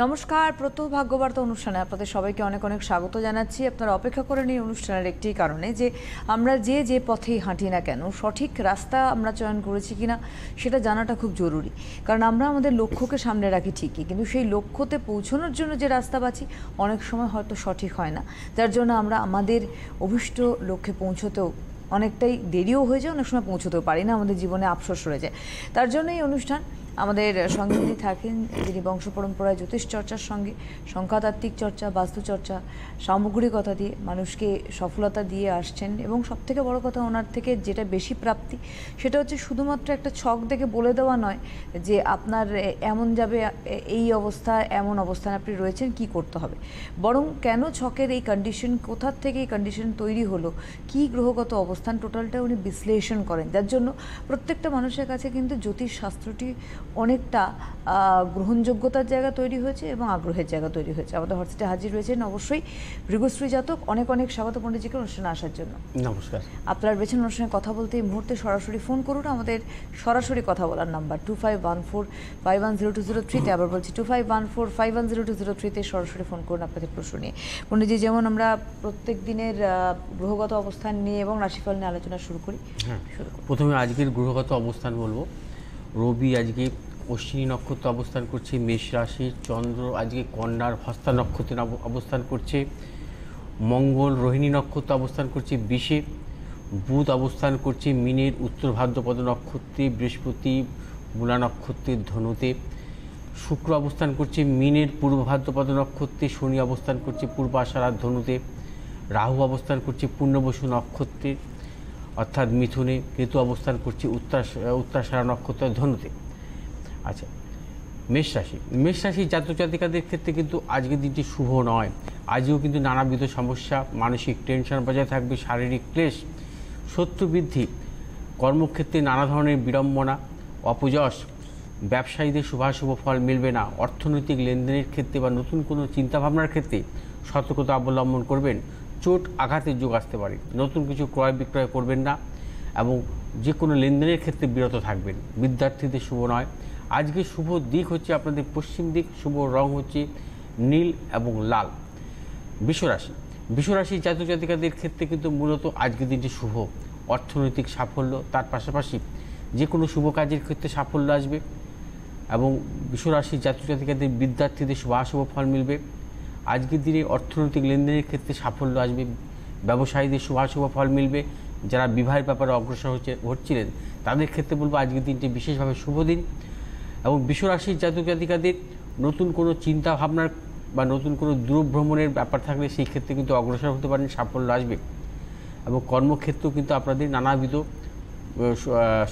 নমস্কার, প্রত্যহ ভাগ্যবার্তা অনুষ্ঠানে আপনাদের সবাইকে অনেক অনেক স্বাগত জানাচ্ছি। আপনারা অপেক্ষা করেন এই অনুষ্ঠানের একটি কারণে, যে আমরা যে পথেই হাঁটি না কেন সঠিক রাস্তা আমরা চয়ন করেছি কিনা সেটা জানাটা খুব জরুরি। কারণ আমরা আমাদের লক্ষ্যকে সামনে রাখি ঠিকই, কিন্তু সেই লক্ষ্যতে পৌঁছানোর জন্য যে রাস্তা বাছি অনেক সময় হয়তো সঠিক হয় না, যার জন্য আমরা আমাদের অভীষ্ট লক্ষ্যে পৌঁছতেও অনেকটাই দেরিও হয়ে যায়, অনেক সময় পৌঁছতেও পারি না, আমাদের জীবনে আফসোস রয়ে যায়। তার জন্য এই অনুষ্ঠান আমাদের সঙ্গে যিনি থাকেন, যিনি বংশ পরম্পরায় জ্যোতিষ চর্চার সঙ্গে সংখ্যাতাত্ত্বিক চর্চা, বাস্তুচর্চা, সামগ্রিকতা দিয়ে মানুষকে সফলতা দিয়ে আসছেন, এবং সবথেকে বড় কথা ওনার থেকে যেটা বেশি প্রাপ্তি সেটা হচ্ছে শুধুমাত্র একটা ছক দেখে বলে দেওয়া নয় যে আপনার এমন যাবে, এই অবস্থা, এমন অবস্থানে আপনি রয়েছেন, কি করতে হবে, বরং কেন ছকের এই কন্ডিশন, কোথার থেকে এই কন্ডিশন তৈরি হলো, কি গ্রহগত অবস্থান, টোটালটা উনি বিশ্লেষণ করেন, যার জন্য প্রত্যেকটা মানুষের কাছে কিন্তু জ্যোতিষ শাস্ত্রটি অনেকটা গ্রহণযোগ্যতার জায়গা তৈরি হয়েছে এবং আগ্রহের জায়গা তৈরি হয়েছে। আমাদের হোয়াটসঅ্যাপে হাজির রয়েছেন অবশ্যই ভৃগুশ্রী জাতক। অনেক অনেক স্বাগত পণ্ডিতজিকে অনুষ্ঠানে আসার জন্য। নমস্কার। আপনারা বেছেন অনুষ্ঠানে কথা বলতে এই মুহূর্তে সরাসরি ফোন করুন। আমাদের সরাসরি কথা বলার নাম্বার 2514510203, আবার বলছি 2514510203 সরাসরি ফোন করুন আপনাদের প্রশ্ন নিয়ে। পণ্ডিতজি, যেমন আমরা প্রত্যেক দিনের গ্রহগত অবস্থান নিয়ে এবং রাশিফল নিয়ে আলোচনা শুরু করি। প্রথমে আজকের গ্রহগত অবস্থান বলবো। রবি আজকে অশ্বিনী নক্ষত্র অবস্থান করছে মেষ রাশির, চন্দ্র আজকে কন্যার হস্তা নক্ষত্রে অবস্থান করছে, মঙ্গল রোহিণী নক্ষত্র অবস্থান করছে বিষে, বুধ অবস্থান করছে মীনের উত্তর ভাদ্রপদ নক্ষত্রে, বৃহস্পতি মূলা নক্ষত্রের ধনুতে, শুক্র অবস্থান করছে মীনের পূর্ব ভাদ্রপদ নক্ষত্রে, শনি অবস্থান করছে পূর্বাষাঢ়ার ধনুতে, রাহু অবস্থান করছে পূর্ণবসু নক্ষত্রে অর্থাৎ মিথুনে, কেতু অবস্থান করছে উত্তরাষাঢ়া নক্ষত্রের ধনুতে। আচ্ছা, মেষ রাশি জাতক জাতিকাদের ক্ষেত্রে কিন্তু আজকের দিনটি শুভ নয়। আজও কিন্তু নানাবিধ সমস্যা, মানসিক টেনশন বজায় থাকবে, শারীরিক ক্লেশ, শত্রু বৃদ্ধি, কর্মক্ষেত্রে নানা ধরনের বিড়ম্বনা, অপযশ, ব্যবসায়ীদের শুভাশুভ ফল মিলবে না, অর্থনৈতিক লেনদেনের ক্ষেত্রে বা নতুন কোনো চিন্তাভাবনার ক্ষেত্রে সতর্কতা অবলম্বন করবেন। চোট আঘাতের যোগ আসতে পারে, নতুন কিছু ক্রয় বিক্রয় করবেন না এবং যে কোনো লেনদেনের ক্ষেত্রে বিরত থাকবেন। বিদ্যার্থীদের শুভ নয়। আজকে শুভ দিক হচ্ছে আপনাদের পশ্চিম দিক, শুভ রং হচ্ছে নীল এবং লাল। বিশ্বরাশি জাতক জাতিকাদের ক্ষেত্রে কিন্তু মূলত আজকের দিনটি শুভ। অর্থনৈতিক সাফল্য, তার পাশাপাশি যে কোনো শুভ কাজের ক্ষেত্রে সাফল্য আসবে এবং বিশ্বরাশির জাতক জাতিকাদের বিদ্যার্থীদের শুভাশুভ ফল মিলবে। আজকের দিনে অর্থনৈতিক লেনদেনের ক্ষেত্রে সাফল্য আসবে, ব্যবসায়ীদের শুভাশুভ ফল মিলবে। যারা বিবাহের ব্যাপারে অগ্রসর হচ্ছিলেন তাদের ক্ষেত্রে বলবো আজকের দিনটি বিশেষভাবে শুভ দিন। এবং বিশ্বরাশির জাতক জাতিকাদের নতুন কোনো চিন্তা ভাবনার বা নতুন কোনো দূরভ্রমণের ব্যাপার থাকলে সেই ক্ষেত্রে কিন্তু অগ্রসর হতে পারেন, সাফল্য আসবে। এবং কর্মক্ষেত্রেও কিন্তু আপনাদের নানাবিধ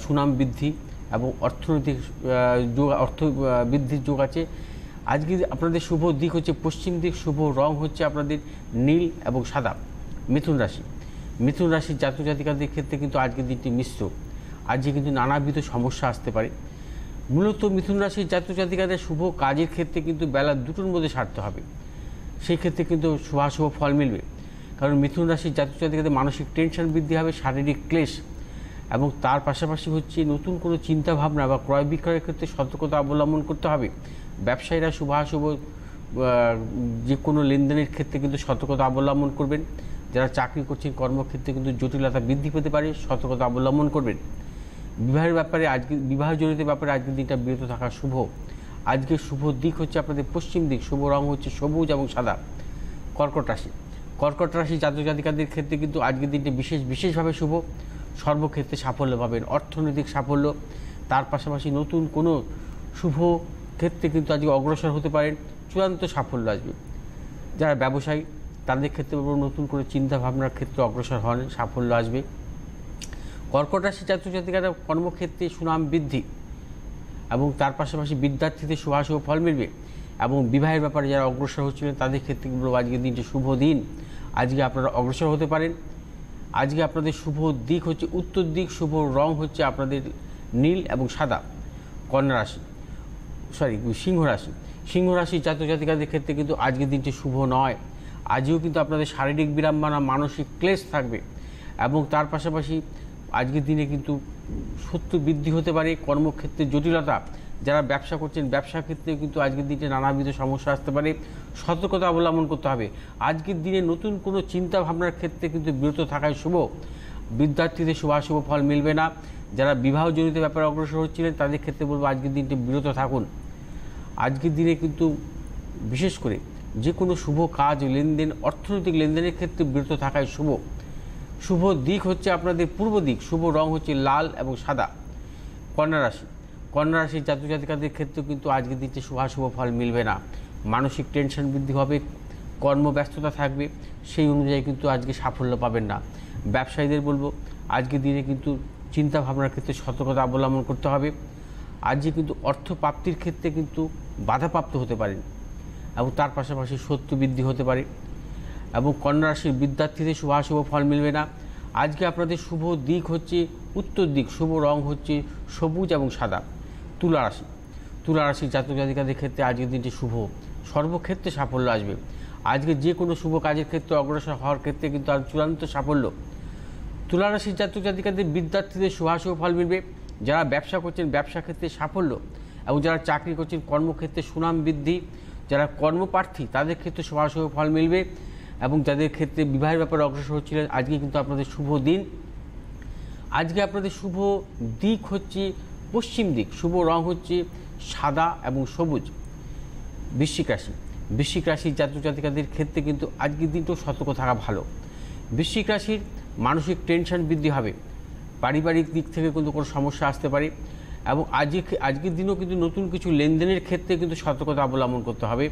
সুনাম বৃদ্ধি এবং অর্থনৈতিক অর্থ বৃদ্ধির যোগ আছে। আজকে আপনাদের শুভ দিক হচ্ছে পশ্চিম দিক, শুভ রং হচ্ছে আপনাদের নীল এবং সাদা। মিথুন রাশির জাতক জাতিকাদের ক্ষেত্রে কিন্তু আজকের দিনটি মিশ্র। আজকে কিন্তু নানাবিধ সমস্যা আসতে পারে। মূলত মিথুন রাশির জাতক জাতিকাদের শুভ কাজের ক্ষেত্রে কিন্তু বেলা দুটোর মধ্যে সারতে হবে, সেই ক্ষেত্রে কিন্তু শুভাশুভ ফল মিলবে। কারণ মিথুন রাশির জাতক জাতিকাদের মানসিক টেনশন বৃদ্ধি হবে, শারীরিক ক্লেশ, এবং তার পাশাপাশি হচ্ছে নতুন কোনো চিন্তাভাবনা বা ক্রয় বিক্রয়ের ক্ষেত্রে সতর্কতা অবলম্বন করতে হবে। ব্যবসায়ীরা শুভাশুভ যে কোনো লেনদেনের ক্ষেত্রে কিন্তু সতর্কতা অবলম্বন করবেন। যারা চাকরি করছেন কর্মক্ষেত্রে কিন্তু জটিলতা বৃদ্ধি পেতে পারে, সতর্কতা অবলম্বন করবেন। বিবাহজনিত ব্যাপারে আজকের দিনটা বিরত থাকা শুভ। আজকের শুভ দিক হচ্ছে আপনাদের পশ্চিম দিক, শুভ রং হচ্ছে সবুজ এবং সাদা। কর্কট রাশি জাতক জাতিকাদের ক্ষেত্রে কিন্তু আজকের দিনটি বিশেষভাবে শুভ। সর্বক্ষেত্রে সাফল্য পাবেন, অর্থনৈতিক সাফল্য, তার পাশাপাশি নতুন কোনো শুভ ক্ষেত্রে কিন্তু আজকে অগ্রসর হতে পারেন, চূড়ান্ত সাফল্য আসবে। যারা ব্যবসায়ী তাদের ক্ষেত্রে নতুন করে চিন্তাভাবনার ক্ষেত্রে অগ্রসর হন, সাফল্য আসবে। কর্কট রাশি জাতক জাতিকারা কর্মক্ষেত্রে সুনাম বৃদ্ধি এবং তার পাশাপাশি বিদ্যার্থীদের শুভাশুভ ফল মিলবে। এবং বিবাহের ব্যাপারে যারা অগ্রসর হচ্ছিলেন তাদের ক্ষেত্রে বলবো আজকের দিনটি শুভ দিন। আজকে আপনারা অগ্রসর হতে পারেন। আজকে আপনাদের শুভ দিক হচ্ছে উত্তর দিক, শুভ রং হচ্ছে আপনাদের নীল এবং সাদা। সিংহ রাশি জাতক জাতিকাদের ক্ষেত্রে কিন্তু আজকের দিনটি শুভ নয়। আজও কিন্তু আপনাদের শারীরিক বিড়ম্বনা, মানসিক ক্লেশ থাকবে এবং তার পাশাপাশি আজকের দিনে কিন্তু শত্রু বৃদ্ধি হতে পারে, কর্মক্ষেত্রে জটিলতা, যারা ব্যবসা করছেন ব্যবসার ক্ষেত্রে কিন্তু আজকের দিনে নানাবিধ সমস্যা আসতে পারে, সতর্কতা অবলম্বন করতে হবে। আজকের দিনে নতুন কোনো চিন্তা ভাবনার ক্ষেত্রে কিন্তু বিরত থাকাই শুভ। বিদ্যার্থীদের শুভাশুভ ফল মিলবে না। যারা বিবাহজনিত ব্যাপারে অগ্রসর হচ্ছিলেন তাদের ক্ষেত্রে বলবো আজকের দিনটি বিরত থাকুন। আজকের দিনে কিন্তু বিশেষ করে যে কোনো শুভ কাজ, লেনদেন, অর্থনৈতিক লেনদেনের ক্ষেত্রে বিরত থাকাই শুভ। শুভ দিক হচ্ছে আপনাদের পূর্ব দিক, শুভ রং হচ্ছে লাল এবং সাদা। কন্যা রাশি, কন্যা রাশির জাতক জাতিকাদের ক্ষেত্রে কিন্তু আজকের দিনটি শুভাশুভ ফল মিলবে না। মানসিক টেনশন বৃদ্ধি হবে, কর্মব্যস্ততা থাকবে, সেই অনুযায়ী কিন্তু আজকে সাফল্য পাবেন না। ব্যবসায়ীদের বলবো আজকের দিনে কিন্তু চিন্তা ভাবনার ক্ষেত্রে সতর্কতা অবলম্বন করতে হবে। আজকে কিন্তু অর্থ প্রাপ্তির ক্ষেত্রে কিন্তু বাধাপ্রাপ্ত হতে পারেন এবং তার পাশাপাশি শত্রু বৃদ্ধি হতে পারে। এবং কন্যা রাশির বিদ্যার্থীদের শুভাশুভ ফল মিলবে না। আজকে আপনাদের শুভ দিক হচ্ছে উত্তর দিক, শুভ রং হচ্ছে সবুজ এবং সাদা। তুলা রাশি, তুলা রাশির জাতক জাতিকাদের ক্ষেত্রে আজকের দিনটি শুভ, সর্বক্ষেত্রে সাফল্য আসবে। আজকে যে কোনো শুভ কাজের ক্ষেত্রে অগ্রসর হওয়ার ক্ষেত্রে কিন্তু আজ চূড়ান্ত সাফল্য। তুলা রাশির জাতক জাতিকাদের বিদ্যার্থীদের শুভাশুভ ফল মিলবে। যারা ব্যবসা করছেন ব্যবসা ক্ষেত্রে সাফল্য, এবং যারা চাকরি করছেন কর্মক্ষেত্রে সুনাম বৃদ্ধি। যারা কর্মপ্রার্থী তাদের ক্ষেত্রে শুভাশুভ ফল মিলবে, এবং যাদের ক্ষেত্রে বিবাহের ব্যাপারে অগ্রসর হচ্ছিলেন আজকে কিন্তু আপনাদের শুভ দিন। আজকে আপনাদের শুভ দিক হচ্ছে পশ্চিম দিক, শুভ রং হচ্ছে সাদা এবং সবুজ। বৃশ্চিক রাশি, বৃশ্চিক রাশির জাতক জাতিকাদের ক্ষেত্রে কিন্তু আজকের দিনটাও সতর্ক থাকা ভালো। বৃশ্চিক রাশির মানসিক টেনশন বৃদ্ধি হবে, পারিবারিক দিক থেকে কিন্তু কোনো সমস্যা আসতে পারে, এবং আজকের দিনও কিন্তু নতুন কিছু লেনদেনের ক্ষেত্রে কিন্তু সতর্কতা অবলম্বন করতে হবে।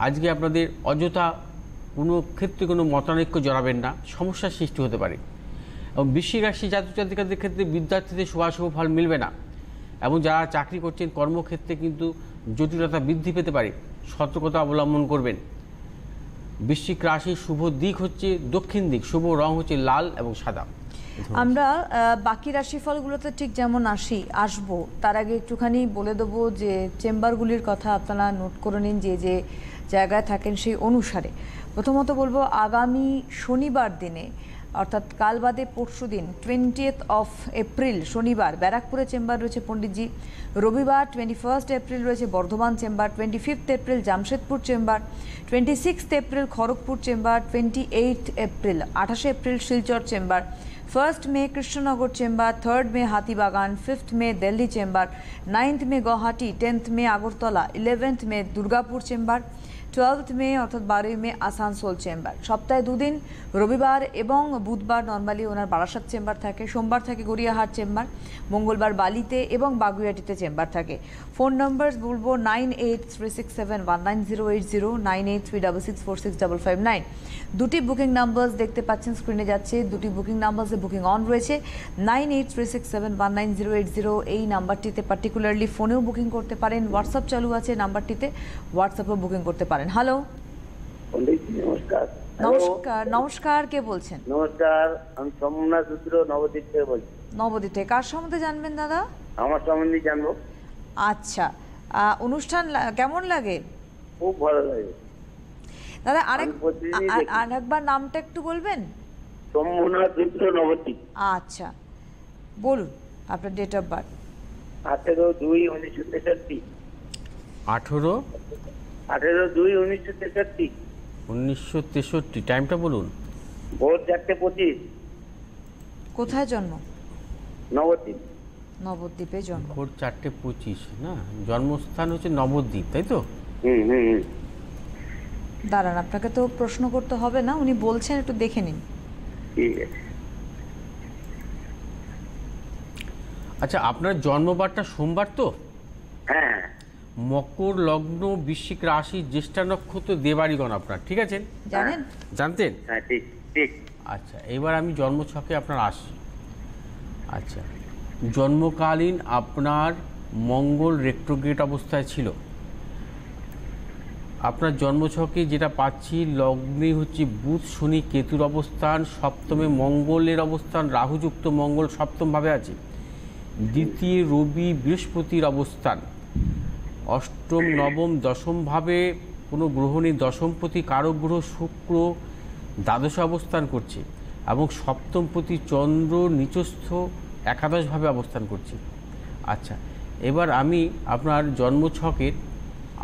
আজকে আপনাদের অযথা কোনো ক্ষেত্রে কোনো মতানৈক্য জড়াবেন না, সমস্যার সৃষ্টি হতে পারে। এবং বৃশ্চিক রাশি জাতক জাতিকাদের ক্ষেত্রে বিদ্যার্থীদের শুভাশুভ ফল মিলবে না, এবং যারা চাকরি করছেন কর্মক্ষেত্রে কিন্তু জটিলতা বৃদ্ধি পেতে পারে, সতর্কতা অবলম্বন করবেন। বৃশ্চিক রাশির শুভ দিক হচ্ছে দক্ষিণ দিক, শুভ রং হচ্ছে লাল এবং সাদা। আমরা বাকি রাশিফলগুলোতে ঠিক যেমন আসবো, তার আগে একটুখানি বলে দেবো যে চেম্বারগুলির কথা আপনারা নোট করে নিন, যে যে জায়গায় থাকেন সেই অনুসারে। প্রথমত বলবো আগামী শনিবার দিনে, অর্থাৎ কাল বাদে পরশু দিন 20th of April শনিবার ব্যারাকপুরে চেম্বার রয়েছে পণ্ডিতজি। রবিবার 21st April রয়েছে Bardhaman chamber, 25th April Jamshedpur chamber, 26th April Kharagpur chamber, 28th April 28 April Silchar chamber, 1st May Krishnanagar chamber, 3rd May Hatibagan, 5th May Delhi chamber, 9th May Guwahati, 10th May Agartala, 11th May Durgapur chamber, 12th May অর্থাৎ 12 মে Asansol chamber. সপ্তাহে দুদিন রবিবার এবং বুধবার normally ওনার Barasat chamber থাকে, সোমবার থাকে Gariahat chamber, মঙ্গলবার বালিতে এবং বাগুইয়াটিতে চেম্বার থাকে। ফোন নম্বর বলবো 9836719080, 9836646559। দুটি বুকিং নাম্বার দেখতে পাচ্ছেন স্ক্রিনে যাচ্ছে, দুটি বুকিং নাম্বারে বুকিং অন রয়েছে। 9836719080 এই নাম্বারটিতে পার্টিকুলারলি ফোনেও বুকিং করতে পারেন, হোয়াটসঅ্যাপ চালু আছে নাম্বারটিতে, হোয়াটসঅ্যাপেও বুকিং করতে পারেন। হ্যালো, নমস্কার। নমস্কার। নমস্কার, কে বলছেন? নমস্কার, আমি সোমনাথ রুদ্র নবদ্বীপ থেকে বলছি। নবদ্বীপ থেকে। কার সম্বন্ধে জানবেন দাদা? আমার সম্বন্ধে জানবো। আচ্ছা, অনুষ্ঠান কেমন লাগে? খুব ভালো লাগে দাদা। আমি প্রতিদিনই দেখি। আরেকবার নামটা একটু বলবেন? সোমনাথ রুদ্র নবদ্বীপ। আচ্ছা, বলুন আপনার ডেট অফ বার্থ। 18/2/1963। 18/2/1963। 1963। টাইমটা বলুন। ভোর 4:25। কোথায় জন্ম? নবদ্বীপ। নবদ্বীপে জন্ম। ভোর 4:25 না? জন্মস্থান হচ্ছে নবদ্বীপ, তাই তো? দাঁড়ান, আপনাকে তো প্রশ্ন করতে হবে না, উনি বলছেন, একটু দেখে নিন। ঠিক আছে। আচ্ছা, আপনার জন্মবারটা সোমবার তো? হ্যাঁ। মকর লগ্ন, বৃশ্চিক রাশি, জ্যেষ্ঠা নক্ষত্র, দেবাড়িগণ আপনার, ঠিক আছে? জানেন? জানতেন? হ্যাঁ, ঠিক ঠিক। আচ্ছা, এবার আমি জন্মছকে আপনার আসি। আচ্ছা, জন্মকালীন আপনার মঙ্গল রেট্রোগ্রেড অবস্থায় ছিল। আপনার জন্মছকে যেটা পাচ্ছি, লগ্নে হচ্ছে বুধ শনি কেতুর অবস্থান, সপ্তমে মঙ্গলের অবস্থান, রাহুযুক্ত মঙ্গল সপ্তমভাবে আছে, দ্বিতীয় রবি বৃহস্পতির অবস্থান, অষ্টম নবম দশমভাবে কোনো গ্রহ নেই, দশমপতি কারক গ্রহ শুক্র দ্বাদশে অবস্থান করছে, এবং সপ্তমপতি চন্দ্র নিচস্থ একাদশভাবে অবস্থান করছে। আচ্ছা, এবার আমি আপনার জন্মছকের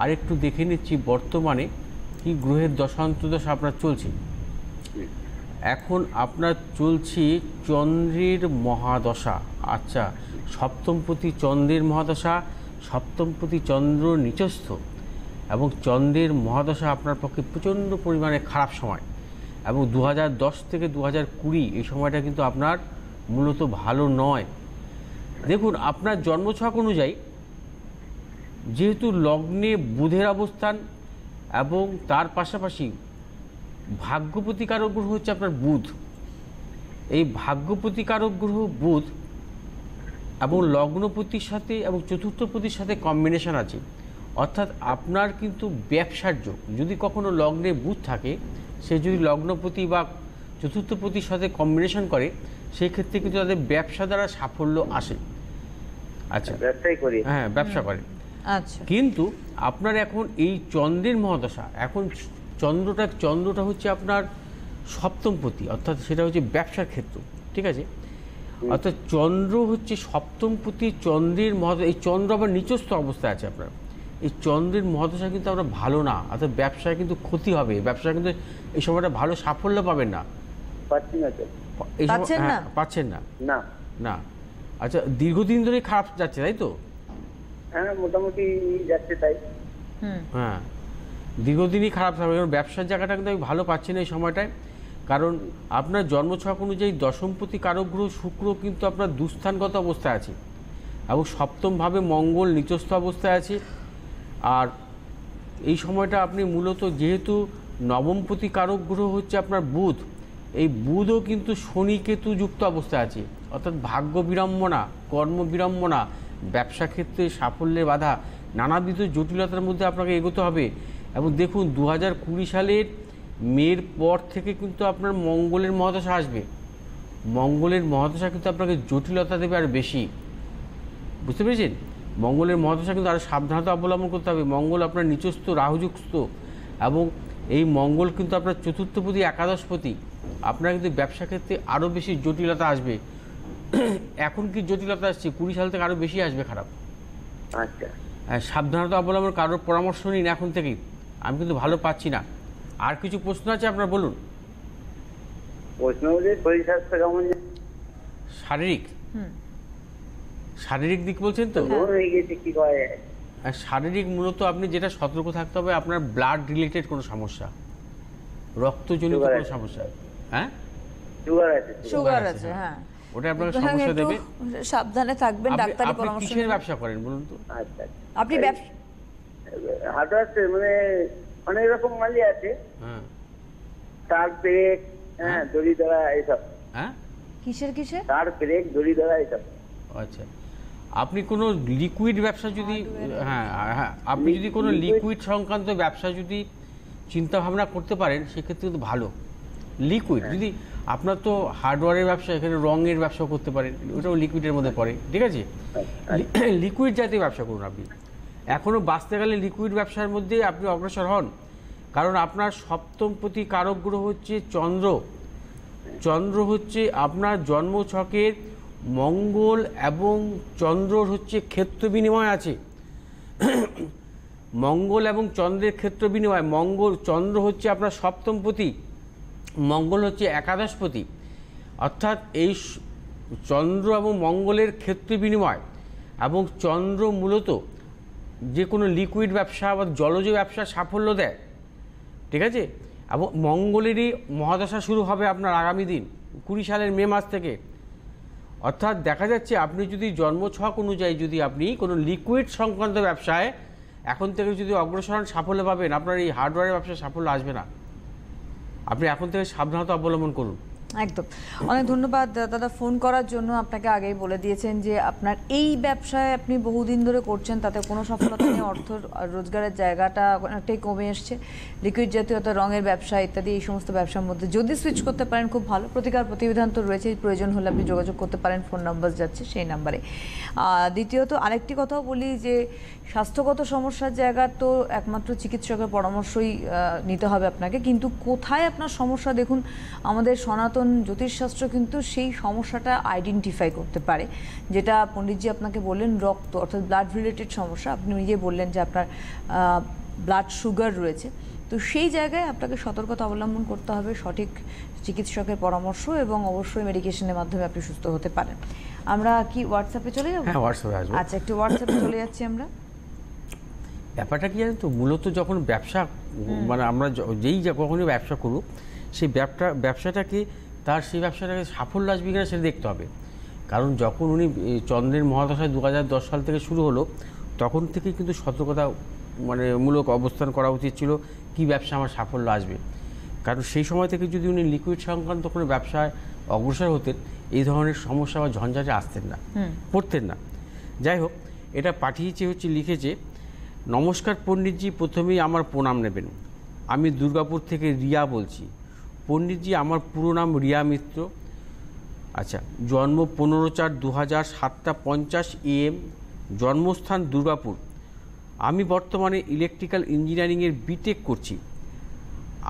আরেকটু দেখে নিচ্ছি বর্তমানে কি গ্রহের দশান্তদশা আপনার চলছে। এখন আপনার চলছে চন্দ্রের মহাদশা। আচ্ছা, সপ্তমপতি চন্দ্রের মহাদশা, সপ্তমপতি চন্দ্র নিচস্থ এবং চন্দ্রের মহাদশা আপনার পক্ষে প্রচণ্ড পরিমাণে খারাপ সময়। এবং 2010 থেকে 2020 এই সময়টা কিন্তু আপনার মূলত ভালো নয়। দেখুন, আপনার জন্মছক অনুযায়ী যেহেতু লগ্নে বুধের অবস্থান এবং তার পাশাপাশি ভাগ্যপ্রতিকারক গ্রহ হচ্ছে আপনার বুধ, এই ভাগ্যপ্রতিকারক গ্রহ বুধ এবং লগ্নপতির সাথে এবং চতুর্থপতির সাথে কম্বিনেশন আছে। অর্থাৎ আপনার কিন্তু ব্যবসার যোগ, যদি কখনো লগ্নে বুধ থাকে, সে যদি লগ্নপতি বা চতুর্থপতির সাথে কম্বিনেশন করে, সেই ক্ষেত্রে কিন্তু তাদের ব্যবসা দ্বারা সাফল্য আসে। আচ্ছা, ব্যবসাই করি। হ্যাঁ, ব্যবসা করে। আচ্ছা, কিন্তু আপনার এখন এই চন্দ্রের মহাদশা, এখন চন্দ্রটা হচ্ছে আপনার সপ্তমপতি, অর্থাৎ সেটা হচ্ছে ব্যবসার ক্ষেত্র, ঠিক আছে? অর্থাৎ চন্দ্র হচ্ছে সপ্তমপতি চন্দ্রের মহাদশা। এই চন্দ্র আবার নিচস্থ অবস্থায় আছে আপনার। এই চন্দ্রের মহাদশা কিন্তু আমরা ভালো না, অর্থাৎ ব্যবসায় কিন্তু ক্ষতি হবে, ব্যবসায় কিন্তু এই সময়টা ভালো সাফল্য পাবেন না। পাচ্ছি না তো। এই সময় পাচ্ছেন না? পাচ্ছেন না? না। না। আচ্ছা, দীর্ঘদিন ধরে খারাপ যাচ্ছে, তাই তো? হ্যাঁ, মোটামুটি যাচ্ছে তাই। হ্যাঁ, দীর্ঘদিনই খারাপ থাকবে, কারণ ব্যবসার জায়গাটা কিন্তু আমি ভালো পাচ্ছি না এই সময়টায়। কারণ আপনার জন্মছক অনুযায়ী দশমপতি কারক গ্রহ শুক্র কিন্তু আপনার দুস্থানগত অবস্থায় আছে এবং সপ্তমভাবে মঙ্গল নিচস্থ অবস্থায় আছে। আর এই সময়টা আপনি মূলত যেহেতু নবমপতি কারক গ্রহ হচ্ছে আপনার বুধ, এই বুধও কিন্তু শনি কেতু যুক্ত অবস্থায় আছে। অর্থাৎ ভাগ্য বিড়ম্বনা, কর্ম বিড়ম্বনা, ব্যবসা ক্ষেত্রে সাফল্যের বাধা, নানাবিধ জটিলতার মধ্যে আপনাকে এগোতে হবে। এবং দেখুন, 2020 সালের মের পর থেকে কিন্তু আপনার মঙ্গলের মহাদশা আসবে। মঙ্গলের মহাদশা কিন্তু আপনাকে জটিলতা দেবে আর বেশি, বুঝতে পেরেছেন? মঙ্গলের মহাদশা কিন্তু আরও সাবধানতা অবলম্বন করতে হবে। মঙ্গল আপনার নিচস্থ রাহুযুক্ত এবং এই মঙ্গল কিন্তু আপনার চতুর্থপতি একাদশপতি। আপনার কিন্তু ব্যবসা ক্ষেত্রে আরও বেশি জটিলতা আসবে। এখন কি জটিলতা আসছে, 20 সাল থেকে আরও বেশি আসবে খারাপ। আচ্ছা, সাবধানতা অবলম্বন, কারোর পরামর্শ নিন এখন থেকেই। আমি কিন্তু ভালো পাচ্ছি না। আর কিছু প্রশ্ন আছে আপনার, বলুন। প্রশ্ন হচ্ছে শরীর স্বাস্থ্য কেমন? শারীরিক শারীরিক দিক বলছেন তো? হয়ে গেছে, কি করে? শারীরিক মূলত আপনি যেটা সতর্ক থাকতে হবে, আপনার ব্লাড রিলেটেড কোনো সমস্যা, রক্তজনিত কোনো সমস্যা। হ্যাঁ, সুগার আছে। আছে, হ্যাঁ, ওটা আপনাকে সমস্যা দেবে। সাবধানে থাকবেন, ডাক্তারি আপনি পরামর্শ কিসের নেবেন। ব্যবসা করেন বলুন তো? আচ্ছা, আপনি ব্যবসা হার্ডওয়্যার, মানে অনেক রকম মালই আছে। হ্যাঁ। তার ব্রেক, হ্যাঁ, দড়ি ধরা, এইসব। হ্যাঁ, কিসের? তার ব্রেক, দড়ি ধরা, এইসব। আচ্ছা, আপনি কোনো লিকুইড ব্যবসা যদি, হ্যাঁ হ্যাঁ, আপনি যদি কোনো লিকুইড সংক্রান্ত ব্যবসা যদি চিন্তা ভাবনা করতে পারেন, সেক্ষেত্রে তো ভালো। লিকুইড যদি আপনার তো হার্ডওয়্যারের ব্যবসা, এখানে রঙের ব্যবসা করতে পারেন, ওটাও লিকুইডের মধ্যে পড়ে, ঠিক আছে? লিকুইড জাতীয় ব্যবসা করুন। আপনি এখনও বাঁচতে গেলে লিকুইড ব্যবসার মধ্যে আপনি অগ্রসর হন। কারণ আপনার সপ্তমপতি কারক গ্রহ হচ্ছে চন্দ্র। চন্দ্র হচ্ছে আপনার জন্মছকের মঙ্গল এবং চন্দ্রর হচ্ছে ক্ষেত্র বিনিময় আছে। মঙ্গল এবং চন্দ্রের ক্ষেত্র বিনিময়, চন্দ্র হচ্ছে আপনার সপ্তমপতি, মঙ্গল হচ্ছে একাদশপতি। অর্থাৎ এই চন্দ্র এবং মঙ্গলের ক্ষেত্র বিনিময় এবং চন্দ্র মূলত যে কোনো লিকুইড ব্যবসা বা জলজ ব্যবসা সাফল্য দেয়, ঠিক আছে? এবং মঙ্গলেরই মহাদশা শুরু হবে আপনার আগামী দিন 20 সালের মে মাস থেকে। অর্থাৎ দেখা যাচ্ছে আপনি যদি জন্মছক অনুযায়ী যদি আপনি কোনো লিকুইড সংক্রান্ত ব্যবসায় এখন থেকে যদি অগ্রসর হন, সাফল্য পাবেন। আপনার এই হার্ডওয়্যারের ব্যবসায় সাফল্য আসবে না। আপনি এখন থেকে সাবধানতা অবলম্বন করুন। একদম। অনেক ধন্যবাদ দাদা ফোন করার জন্য। আপনাকে আগেই বলে দিয়েছেন যে আপনার এই ব্যবসায় আপনি বহুদিন ধরে করছেন, তাতে কোনো সফলতা নেই, অর্থ রোজগারের জায়গাটা অনেকটাই কমে এসছে। লিকুইড জাতীয় রঙের ব্যবসা ইত্যাদি এই সমস্ত ব্যবসার মধ্যে যদি সুইচ করতে পারেন খুব ভালো। প্রতিকার প্রতিবিধান তো রয়েছে, প্রয়োজন হলে আপনি যোগাযোগ করতে পারেন, ফোন নাম্বার যাচ্ছে সেই নাম্বারে। দ্বিতীয়ত আরেকটি কথাও বলি যে স্বাস্থ্যগত সমস্যার জায়গা তো একমাত্র চিকিৎসকের পরামর্শই নিতে হবে আপনাকে, কিন্তু কোথায় আপনার সমস্যা দেখুন, আমাদের সনাতন সনাতন জ্যোতিষশাস্ত্র কিন্তু সেই সমস্যাটা আইডেন্টিফাই করতে পারে, যেটা পণ্ডিতজি আপনাকে বললেন রক্ত অর্থাৎ ব্লাড রিলেটেড সমস্যা। আপনি নিজে বললেন যে আপনার ব্লাড সুগার রয়েছে, তো সেই জায়গায় আপনাকে সতর্কতা অবলম্বন করতে হবে, সঠিক চিকিৎসকের পরামর্শ এবং অবশ্যই মেডিকেশনের মাধ্যমে আপনি সুস্থ হতে পারেন। আমরা কি হোয়াটসঅ্যাপে চলে যাবো? হ্যাঁ, হোয়াটসঅ্যাপে আসবো। আচ্ছা, একটু হোয়াটসঅ্যাপে চলে যাচ্ছি আমরা। ব্যাপারটা কি জানেন তো, মূলত যখন ব্যবসা মানে আমরা যেই কখনই ব্যবসা করুক, সেই ব্যবসাটাকে তার সেই ব্যবসাটাকে সাফল্য আসবে কিনা সেটা দেখতে হবে। কারণ যখন উনি চন্দ্রের মহাদশায় 2010 সাল থেকে শুরু হলো, তখন থেকেই কিন্তু সতর্কতা মানে মূলক অবস্থান করা উচিত ছিল কি ব্যবসা আমার সাফল্য আসবে। কারণ সেই সময় থেকে যদি উনি লিকুইড সংক্রান্ত কোনো ব্যবসায় অগ্রসর হতেন, এই ধরনের সমস্যা বা ঝঞ্ঝাটে আসতেন না, পড়তেন না। যাই হোক, এটা পাঠিয়েছে হচ্ছে, লিখেছে, নমস্কার পণ্ডিতজি, প্রথমেই আমার প্রণাম নেবেন। আমি দুর্গাপুর থেকে রিয়া বলছি। পণ্ডিতজি, আমার পুরো নাম রিয়া মিত্র। আচ্ছা, জন্ম 15/4/2000, 7:50 AM, জন্মস্থান দুর্গাপুর। আমি বর্তমানে ইলেকট্রিক্যাল ইঞ্জিনিয়ারিংয়ের বিটেক করছি।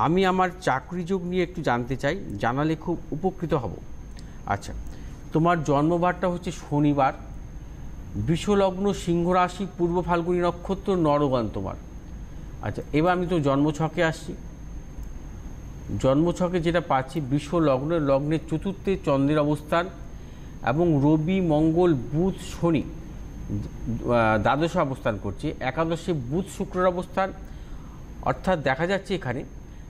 আমি আমার চাকরি যোগ নিয়ে একটু জানতে চাই, জানালে খুব উপকৃত হব। আচ্ছা, তোমার জন্মবারটা হচ্ছে শনিবার, বৃষলগ্ন, সিংহ রাশি, পূর্ব ফাল্গুনী নক্ষত্র, নরগান তোমার। আচ্ছা, এবার আমি তো জন্মছকে আসছি। জন্মছকে যেটা পাচ্ছি, লগ্নের চতুর্থে চন্দ্রের অবস্থান এবং রবি, মঙ্গল, বুধ, শনি দ্বাদশে অবস্থান করছে, একাদশে বুধ শুক্রের অবস্থান। অর্থাৎ দেখা যাচ্ছে এখানে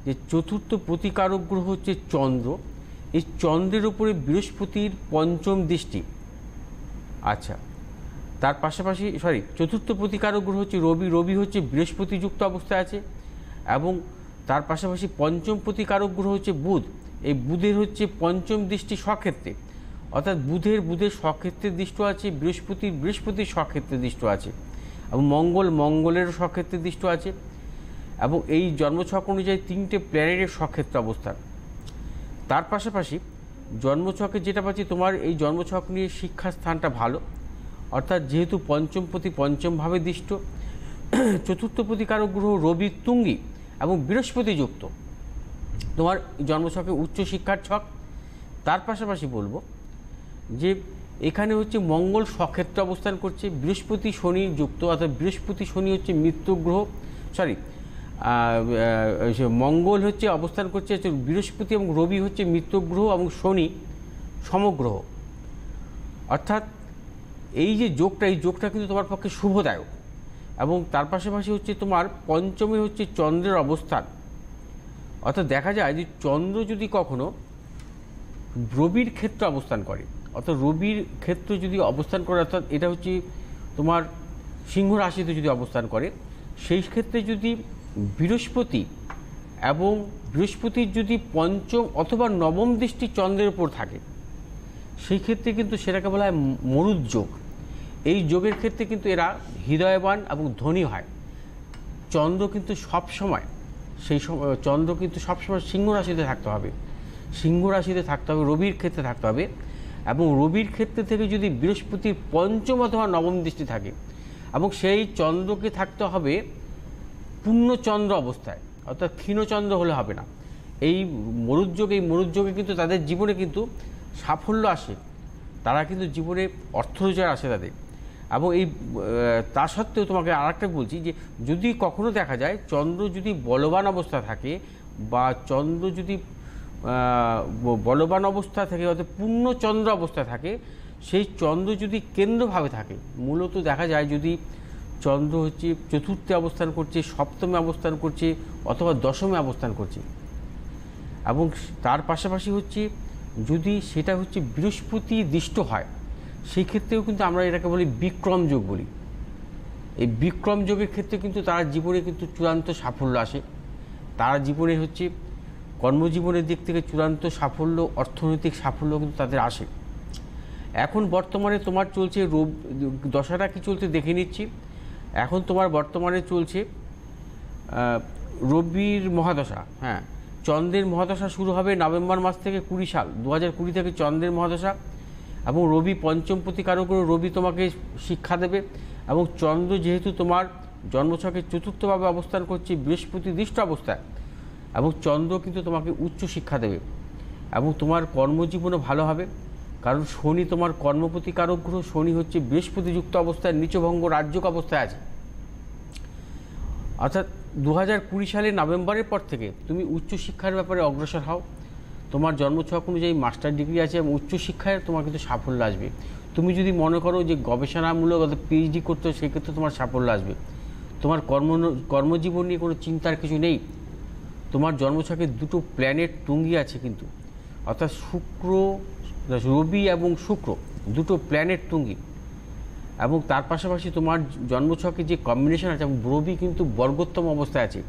যে চতুর্থ প্রতিকারক গ্রহ হচ্ছে চন্দ্র, এই চন্দ্রের উপরে বৃহস্পতির পঞ্চম দৃষ্টি। আচ্ছা, তার পাশাপাশি চতুর্থ প্রতিকারক গ্রহ হচ্ছে রবি হচ্ছে বৃহস্পতিযুক্ত অবস্থায় আছে, এবং তার পাশাপাশি পঞ্চম প্রতিকারক গ্রহ হচ্ছে বুধ। এই বুধের হচ্ছে পঞ্চম দৃষ্টি স্বক্ষেত্রে, অর্থাৎ বুধের স্বক্ষেত্রের দৃষ্টি আছে, বৃহস্পতির স্বক্ষেত্রের দৃষ্টি আছে, এবং মঙ্গলেরও স্বক্ষেত্রের দৃষ্টি আছে। এবং এই জন্মছক অনুযায়ী 3টে প্ল্যানেটের স্বক্ষেত্র অবস্থান। তার পাশাপাশি জন্মছকে যেটা পাচ্ছি, তোমার এই জন্মছক নিয়ে শিক্ষার স্থানটা ভালো, অর্থাৎ যেহেতু পঞ্চমভাবে দৃষ্ট, চতুর্থ প্রতিকারক গ্রহ রবি তুঙ্গি এবং বৃহস্পতিযুক্ত, তোমার জন্মছকে উচ্চশিক্ষার ছক। তার পাশাপাশি বলবো যে এখানে হচ্ছে মঙ্গল স্বক্ষেত্র অবস্থান করছে, বৃহস্পতি শনি যুক্ত, অর্থাৎ বৃহস্পতি শনি হচ্ছে মিত্র গ্রহ, মঙ্গল হচ্ছে অবস্থান করছে, বৃহস্পতি এবং রবি হচ্ছে মিত্র গ্রহ এবং শনি সমগ্রহ। অর্থাৎ এই যে যোগটা, এই যোগটা কিন্তু তোমার পক্ষে শুভদায়ক। এবং তার পাশাপাশি হচ্ছে তোমার পঞ্চমে হচ্ছে চন্দ্রের অবস্থান। অর্থাৎ দেখা যায় যে চন্দ্র যদি কখনো রবির ক্ষেত্রে অবস্থান করে, অর্থাৎ রবির ক্ষেত্রে যদি অবস্থান করে, অর্থাৎ এটা হচ্ছে তোমার সিংহ রাশিতে যদি অবস্থান করে, সেই ক্ষেত্রে যদি বৃহস্পতির যদি পঞ্চম অথবা নবম দৃষ্টি চন্দ্রের উপর থাকে, সেই ক্ষেত্রে কিন্তু সেটাকে বলা হয় মরুদ যোগ। এই যোগের ক্ষেত্রে কিন্তু এরা হৃদয়বান এবং ধনী হয়। চন্দ্র কিন্তু সবসময় সিংহ রাশিতে থাকতে হবে, রবির ক্ষেত্রে থাকতে হবে, এবং রবির ক্ষেত্রে থেকে যদি বৃহস্পতির পঞ্চম অথবা নবম দৃষ্টি থাকে, এবং সেই চন্দ্রকে থাকতে হবে পূর্ণচন্দ্র অবস্থায়, অর্থাৎ ক্ষীণচন্দ্র হলে হবে না। এই মরুদ্যোগে কিন্তু তাদের জীবনে কিন্তু সাফল্য আসে, তারা কিন্তু জীবনে অর্থ রোজগার আসে তাদের। এবং তা সত্ত্বেও তোমাকে আরেকটা বলছি যে যদি কখনো দেখা যায় চন্দ্র যদি বলবান অবস্থা থাকে, বা চন্দ্র যদি বলবান অবস্থা থাকে, অর্থাৎ পূর্ণচন্দ্র অবস্থা থাকে, সেই চন্দ্র যদি কেন্দ্রভাবে থাকে, মূলত দেখা যায় যদি চন্দ্র হচ্ছে চতুর্থে অবস্থান করছে, সপ্তমে অবস্থান করছে, অথবা দশমে অবস্থান করছে, এবং তার পাশাপাশি হচ্ছে যদি সেটা হচ্ছে বৃহস্পতি দৃষ্ট হয়, সেই ক্ষেত্রেও কিন্তু আমরা এটাকে বলি বিক্রম যোগ বলি। এই বিক্রম যোগের ক্ষেত্রে কিন্তু তার জীবনে কিন্তু চূড়ান্ত সাফল্য আসে, তারা জীবনে হচ্ছে কর্মজীবনের দিক থেকে চূড়ান্ত সাফল্য, অর্থনৈতিক সাফল্য কিন্তু তাদের আসে। এখন বর্তমানে তোমার চলছে দশাটা কি চলছে দেখে নিচ্ছি। এখন তোমার বর্তমানে চলছে রবির মহাদশা। হ্যাঁ, চন্দ্রের মহাদশা শুরু হবে নভেম্বর মাস থেকে 20 সাল 2020 থেকে চন্দ্রের মহাদশা, এবং রবি পঞ্চম প্রতিকারক রবি তোমাকে শিক্ষা দেবে, এবং চন্দ্র যেহেতু তোমার জন্মছকে চতুর্থভাবে অবস্থান করছে বৃহস্পতি দৃষ্ট অবস্থায়, এবং চন্দ্র কিন্তু তোমাকে উচ্চ শিক্ষা দেবে। এবং তোমার কর্মজীবনও ভালো হবে, কারণ শনি তোমার কর্মপ্রতিকারক গ্রহ। শনি হচ্ছে বৃহস্পতিযুক্ত অবস্থায় নীচভঙ্গ রাজ্যক অবস্থায় আছে। অর্থাৎ 2020 সালের নভেম্বরের পর থেকে তুমি উচ্চশিক্ষার ব্যাপারে অগ্রসর হও। তোমার জন্মছক অনুযায়ী মাস্টার ডিগ্রি আছে এবং উচ্চশিক্ষায় তোমার কিন্তু সাফল্য আসবে। তুমি যদি মনে করো যে গবেষণামূলক অর্থাৎ পিএইচডি করতে, সেক্ষেত্রে তোমার সাফল্য আসবে। তোমার কর্মজীবন নিয়ে কোনো চিন্তার কিছু নেই। তোমার জন্মছকে দুটো প্ল্যানেট তুঙ্গি আছে কিন্তু, অর্থাৎ রবি এবং শুক্র দুটো প্ল্যানেট তুঙ্গি, এবং তার পাশাপাশি তোমার জন্মছকে যে কম্বিনেশন আছে, এবং রবি কিন্তু বর্গোত্তম অবস্থায় আছে।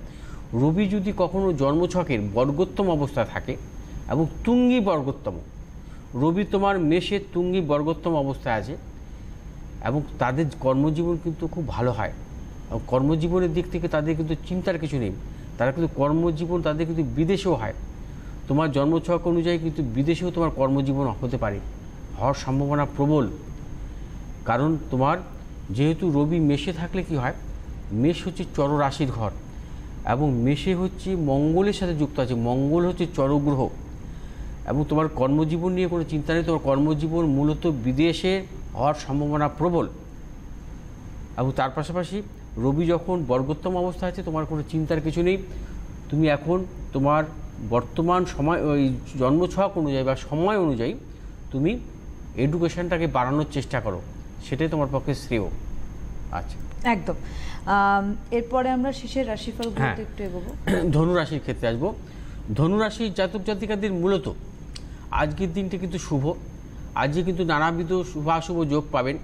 রবি যদি কখনো জন্মছকের বর্গোত্তম অবস্থায় থাকে এবং তুঙ্গি বর্গোত্তম, রবি তোমার মেষের তুঙ্গি বর্গোত্তম অবস্থায় আছে, এবং তাদের কর্মজীবন কিন্তু খুব ভালো হয়। এবং কর্মজীবনের দিক থেকে তাদের কিন্তু চিন্তার কিছু নেই। তারা কিন্তু কর্মজীবন তাদের কিন্তু বিদেশেও হয়। তোমার জন্মছক অনুযায়ী কিন্তু বিদেশেও তোমার কর্মজীবন হতে পারে, হওয়ার সম্ভাবনা প্রবল। কারণ তোমার যেহেতু রবি মেষে থাকলে কি হয়, মেষ হচ্ছে চর রাশির ঘর, এবং মেষে হচ্ছে মঙ্গলের সাথে যুক্ত আছে। মঙ্গল হচ্ছে চরগ্রহ, এবং তোমার কর্মজীবন নিয়ে কোনো চিন্তা নেই। তোমার কর্মজীবন মূলত বিদেশে হওয়ার সম্ভাবনা প্রবল। এবং তার পাশাপাশি রবি যখন বর্গোত্তম অবস্থা আছে, তোমার কোনো চিন্তার কিছু নেই। তুমি এখন তোমার বর্তমান সময়, ওই জন্মছক অনুযায়ী বা সময় অনুযায়ী তুমি এডুকেশনটাকে বাড়ানোর চেষ্টা করো, সেটাই তোমার পক্ষে শ্রেয়। আচ্ছা, একদম। এরপরে আমরা শেষের রাশিফলগুলোতে একটু এগোবো। ধনুরাশির ক্ষেত্রে আসবো। ধনুরাশির জাতক জাতিকাদের মূলত আজকের দিনটি কিন্তু শুভ। আজকে কিন্তু নানাবিধ শুভাশুভ যোগ পাবেন।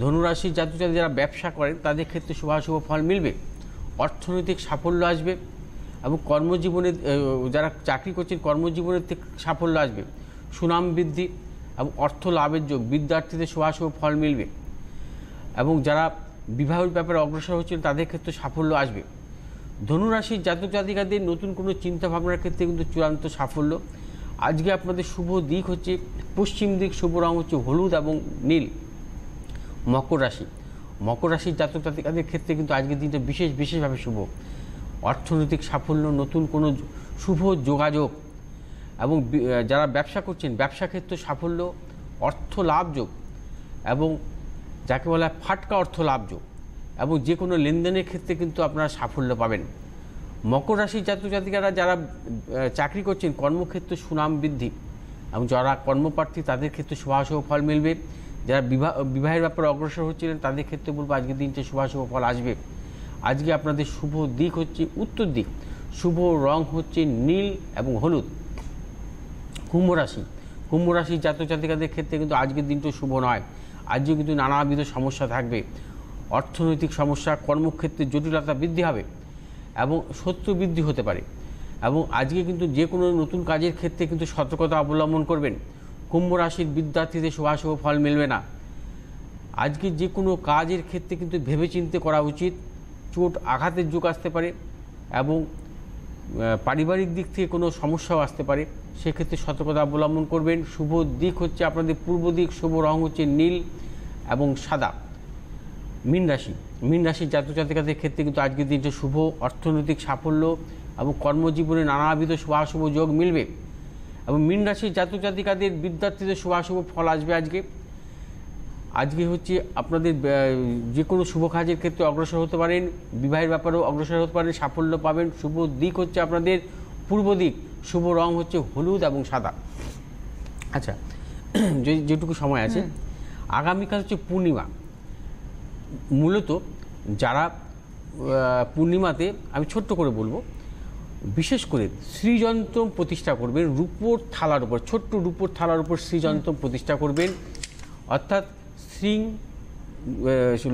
ধনুরাশির জাতক জাতি যারা ব্যবসা করেন তাদের ক্ষেত্রে শুভাশুভ ফল মিলবে, অর্থনৈতিক সাফল্য আসবে, এবং কর্মজীবনে যারা চাকরি করছেন কর্মজীবনের থেকে সাফল্য আসবে, সুনাম বৃদ্ধি এবং অর্থ লাভের যোগ, বিদ্যার্থীদের শুভাশুভ ফল মিলবে, এবং যারা বিবাহের ব্যাপারে অগ্রসর হচ্ছেন তাদের ক্ষেত্রে সাফল্য আসবে। ধনুরাশির জাতক জাতিকাদের নতুন কোনো চিন্তাভাবনার ক্ষেত্রে কিন্তু চূড়ান্ত সাফল্য। আজকে আপনাদের শুভ দিক হচ্ছে পশ্চিম দিক, শুভ রং হচ্ছে হলুদ এবং নীল। মকর রাশি, মকর রাশির জাতক জাতিকাদের ক্ষেত্রে কিন্তু আজকের দিনটা বিশেষভাবে শুভ। অর্থনৈতিক সাফল্য, নতুন কোনো শুভ যোগাযোগ, এবং যারা ব্যবসা করছেন ব্যবসা ক্ষেত্রে সাফল্য, অর্থ লাভ যোগ, এবং যাকে বলা হয় ফাটকা অর্থ লাভ যোগ, এবং যে কোনো লেনদেনের ক্ষেত্রে কিন্তু আপনারা সাফল্য পাবেন। মকর রাশির জাতক জাতিকারা যারা চাকরি করছেন কর্মক্ষেত্রে সুনাম বৃদ্ধি, এবং যারা কর্মপ্রার্থী তাদের ক্ষেত্রে শুভাশুভ ফল মিলবে। যারা বিবাহের ব্যাপারে অগ্রসর হচ্ছিলেন তাদের ক্ষেত্রে বলবো আজকের দিনটি শুভাশুভ ফল আসবে। আজকে আপনাদের শুভ দিক হচ্ছে উত্তর দিক, শুভ রং হচ্ছে নীল এবং হলুদ। কুম্ভ রাশি, কুম্ভ রাশির জাতক জাতিকাদের ক্ষেত্রে কিন্তু আজকের দিনটি শুভ নয়। আজকে কিন্তু নানাবিধ সমস্যা থাকবে, অর্থনৈতিক সমস্যা, কর্মক্ষেত্রে জটিলতা বৃদ্ধি হবে এবং শত্রু বৃদ্ধি হতে পারে। এবং আজকে কিন্তু যে কোনো নতুন কাজের ক্ষেত্রে কিন্তু সতর্কতা অবলম্বন করবেন। কুম্ভ রাশির বিদ্যার্থীদের শুভাশুভ ফল মিলবে না। আজকে যে কোনো কাজের ক্ষেত্রে কিন্তু ভেবেচিন্তে করা উচিত। চোট আঘাতের যোগ আসতে পারে, এবং পারিবারিক দিক থেকে কোনো সমস্যাও আসতে পারে, সেক্ষেত্রে সতর্কতা অবলম্বন করবেন। শুভ দিক হচ্ছে আপনাদের পূর্ব দিক, শুভ রং হচ্ছে নীল এবং সাদা। মীন রাশি, মীন রাশির জাতক জাতিকাদের ক্ষেত্রে কিন্তু আজকের দিনটা শুভ। অর্থনৈতিক সাফল্য এবং কর্মজীবনে নানাবিধ শুভাশুভ যোগ মিলবে, এবং মীন রাশির জাতক জাতিকাদের বিদ্যার্থীদের শুভাশুভ ফল আসবে। আজকে হচ্ছে আপনাদের যে কোনো শুভ কাজের ক্ষেত্রে অগ্রসর হতে পারেন, বিবাহের ব্যাপারেও অগ্রসর হতে পারেন, সাফল্য পাবেন। শুভ দিক হচ্ছে আপনাদের পূর্ব দিক, শুভ রং হচ্ছে হলুদ এবং সাদা। আচ্ছা, যেটুকু সময় আছে, আগামীকাল হচ্ছে পূর্ণিমা। মূলত যারা পূর্ণিমাতে, আমি ছোট্ট করে বলবো, বিশেষ করে শ্রীযন্ত্রম প্রতিষ্ঠা করবেন রূপোর থালার উপর, ছোট্ট রূপোর থালার উপর শ্রীযন্ত্রম প্রতিষ্ঠা করবেন। অর্থাৎ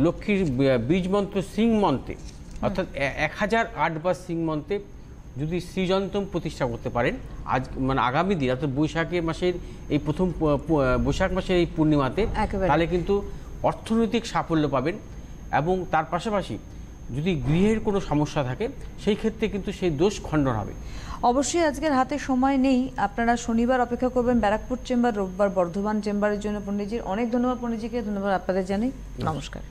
লক্ষ্মীর বীজ মন্ত্র সিং মন্ত্রে, অর্থাৎ 1008 বার সিং মন্ত্রে যদি শ্রীযন্ত্রম প্রতিষ্ঠা করতে পারেন মানে আগামী দিন, অর্থাৎ বৈশাখের মাসের এই প্রথম বৈশাখ মাসের এই পূর্ণিমাতে, তাহলে কিন্তু অর্থনৈতিক সাফল্য পাবেন। এবং তার পাশাপাশি যদি গৃহের কোনো সমস্যা থাকে সেই ক্ষেত্রে কিন্তু সেই দোষ খণ্ডন হবে। অবশ্যই আজকের হাতে সময় নেই, আপনারা শনিবার অপেক্ষা করবেন ব্যারাকপুর চেম্বার, রোববার বর্ধমান চেম্বারের জন্য। পণ্ডিতজির অনেক ধন্যবাদ, পণ্ডিতজিকে ধন্যবাদ আপনাদের জানাই, নমস্কার।